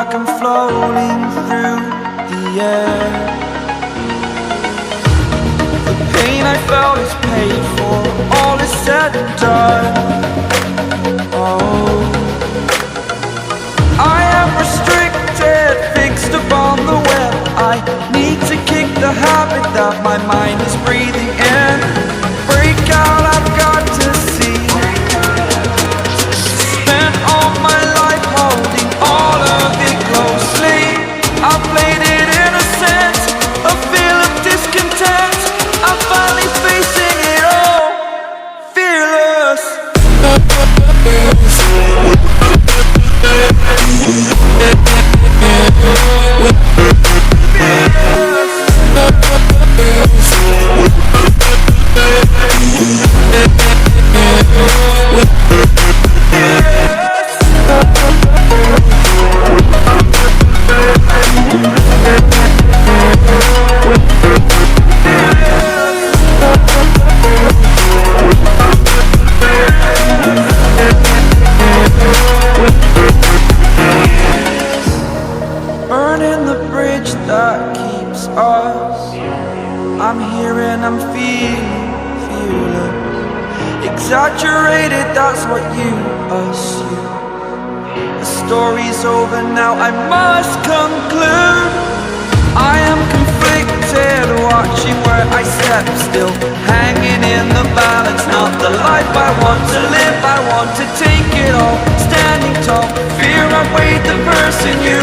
like I'm floating through the air. The pain I felt is paid for, all is said and done. Oh, I am restricted, fixed upon the web. I need to kick the habit that my mind is breathing in. Break out, I've got to see. Spent all my life holding all of it closely. I played it innocent, a feel of discontent. I'm finally facing it all, fearless. Burning the bridge that keeps us. I'm here and I'm feeling fearless. Exaggerated, that's what you assume. The story's over now, I must conclude. I am conflicted, watching where I step still, hanging in the balance. Not the life I want to live, I want to take it all. Standing tall, fear I weighed the person you